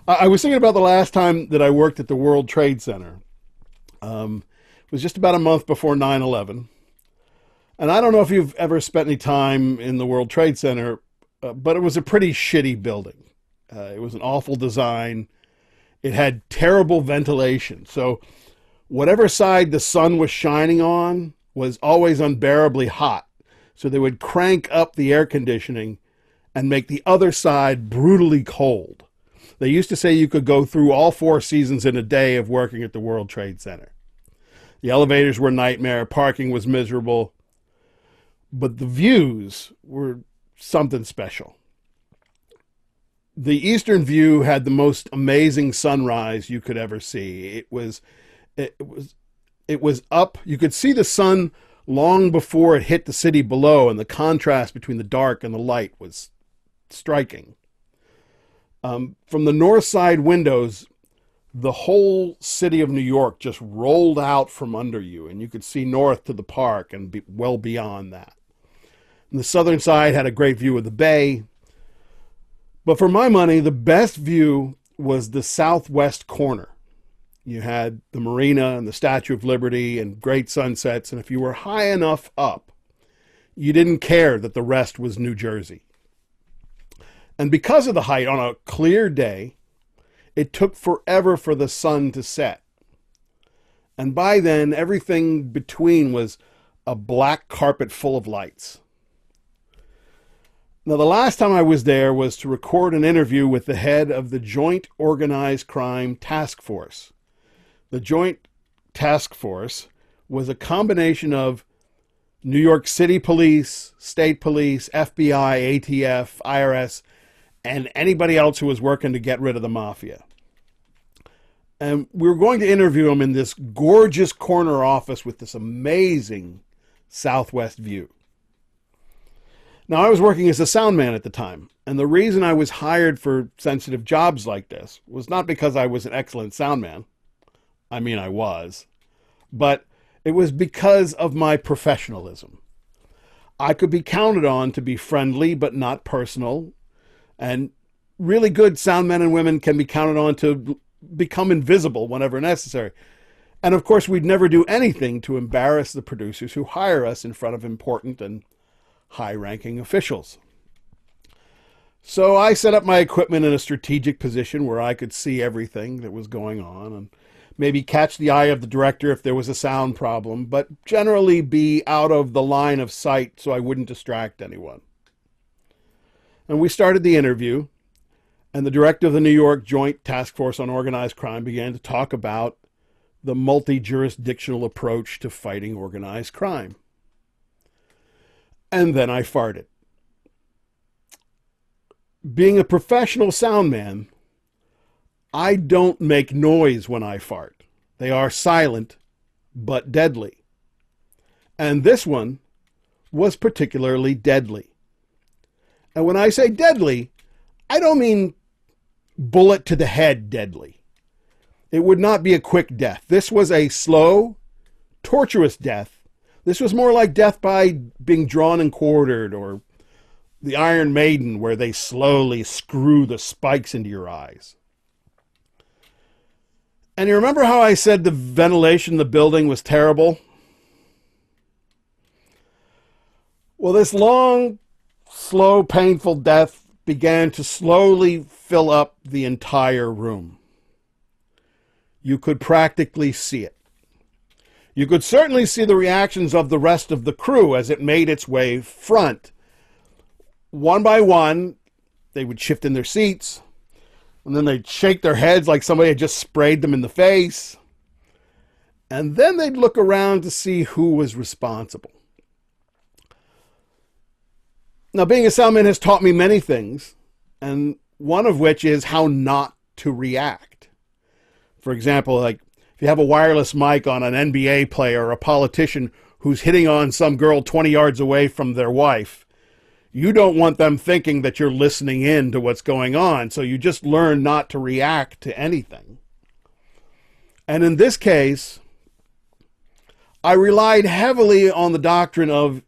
I was thinking about the last time that I worked at the World Trade Center. It was just about a month before 9/11. And I don't know if you've ever spent any time in the World Trade Center, but it was a pretty shitty building. It was an awful design. It had terrible ventilation. So whatever side the sun was shining on was always unbearably hot. So they would crank up the air conditioning and make the other side brutally cold. They used to say you could go through all 4 seasons in a day of working at the World Trade Center. The elevators were a nightmare. Parking was miserable. But the views were something special. The Eastern View had the most amazing sunrise you could ever see. It was up. You could see the sun long before it hit the city below, and the contrast between the dark and the light was striking. From the north side windows, the whole city of New York just rolled out from under you, and you could see north to the park and well beyond that. And the southern side had a great view of the bay. But for my money, the best view was the southwest corner. You had the marina and the Statue of Liberty and great sunsets. And if you were high enough up, you didn't care that the rest was New Jersey. And because of the height, on a clear day, it took forever for the sun to set. And by then, everything between was a black carpet full of lights. Now, the last time I was there was to record an interview with the head of the Joint Organized Crime Task Force. The Joint Task Force was a combination of New York City Police, State Police, FBI, ATF, IRS, and anybody else who was working to get rid of the mafia. And we were going to interview him in this gorgeous corner office with this amazing southwest view. Now, I was working as a sound man at the time, and the reason I was hired for sensitive jobs like this was not because I was an excellent sound man. I mean, I was. But it was because of my professionalism. I could be counted on to be friendly but not personal, and really good sound men and women can be counted on to become invisible whenever necessary. And of course, we'd never do anything to embarrass the producers who hire us in front of important and high-ranking officials. So I set up my equipment in a strategic position where I could see everything that was going on and maybe catch the eye of the director if there was a sound problem, but generally be out of the line of sight so I wouldn't distract anyone. And we started the interview, and the director of the New York Joint Task Force on Organized Crime began to talk about the multi-jurisdictional approach to fighting organized crime. And then I farted. Being a professional sound man, I don't make noise when I fart. They are silent, but deadly. And this one was particularly deadly. And when I say deadly, I don't mean bullet to the head deadly. It would not be a quick death. This was a slow, tortuous death. This was more like death by being drawn and quartered, or the Iron Maiden, where they slowly screw the spikes into your eyes. And you remember how I said the ventilation in the building was terrible? Well, this long, slow, painful death began to slowly fill up the entire room. You could practically see it. You could certainly see the reactions of the rest of the crew as it made its way front. One by one, they would shift in their seats, and then they'd shake their heads like somebody had just sprayed them in the face. And then they'd look around to see who was responsible. Now, being a soundman has taught me many things, and one of which is how not to react. For example, like if you have a wireless mic on an NBA player or a politician who's hitting on some girl 20 yards away from their wife, you don't want them thinking that you're listening in to what's going on, so you just learn not to react to anything. And in this case, I relied heavily on the doctrine of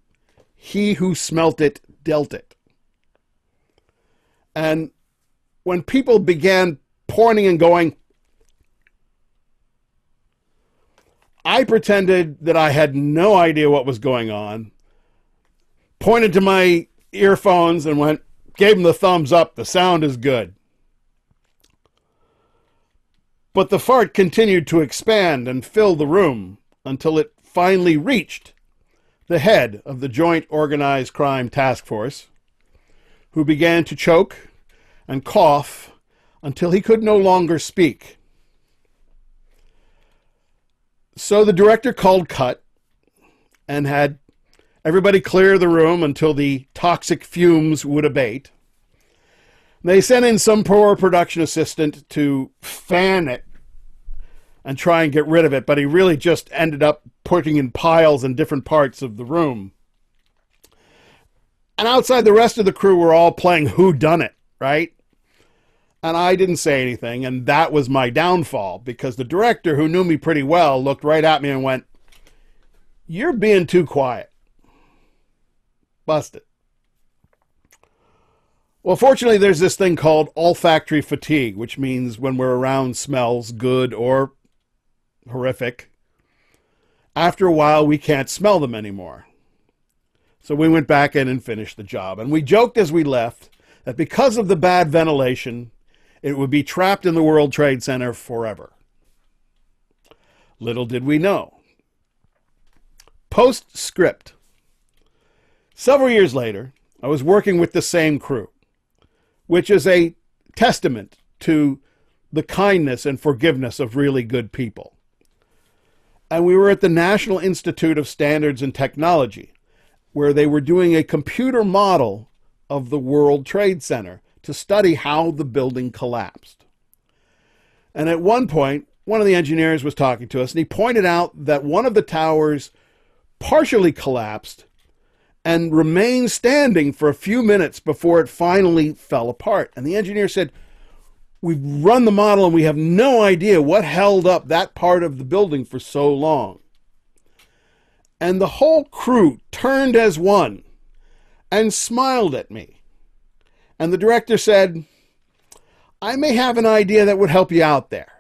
he who smelt it dealt it. And when people began pointing and going. I pretended that I had no idea what was going on, pointed to my earphones and gave him the thumbs up. The sound is good. But the fart continued to expand and fill the room until it finally reached the head of the Joint Organized Crime Task Force, who began to choke and cough until he could no longer speak. So the director called cut and had everybody clear the room until the toxic fumes would abate. They sent in some poor production assistant to fan it and try and get rid of it, but he really just ended up putting in piles in different parts of the room. And outside, the rest of the crew were all playing whodunit, right? And I didn't say anything, and that was my downfall, because the director, who knew me pretty well, looked right at me and went, "You're being too quiet." Busted. Well, fortunately, there's this thing called olfactory fatigue, which means when we're around smells, good or horrific, after a while we can't smell them anymore. So we went back in and finished the job. And we joked as we left that because of the bad ventilation, it would be trapped in the World Trade Center forever. Little did we know. Postscript. Several years later, I was working with the same crew, which is a testament to the kindness and forgiveness of really good people. And we were at the National Institute of Standards and Technology, where they were doing a computer model of the World Trade Center to study how the building collapsed. And at one point, one of the engineers was talking to us, and he pointed out that one of the towers partially collapsed and remained standing for a few minutes before it finally fell apart. And the engineer said, "We've run the model and we have no idea what held up that part of the building for so long." And the whole crew turned as one and smiled at me. And the director said, "I may have an idea that would help you out there."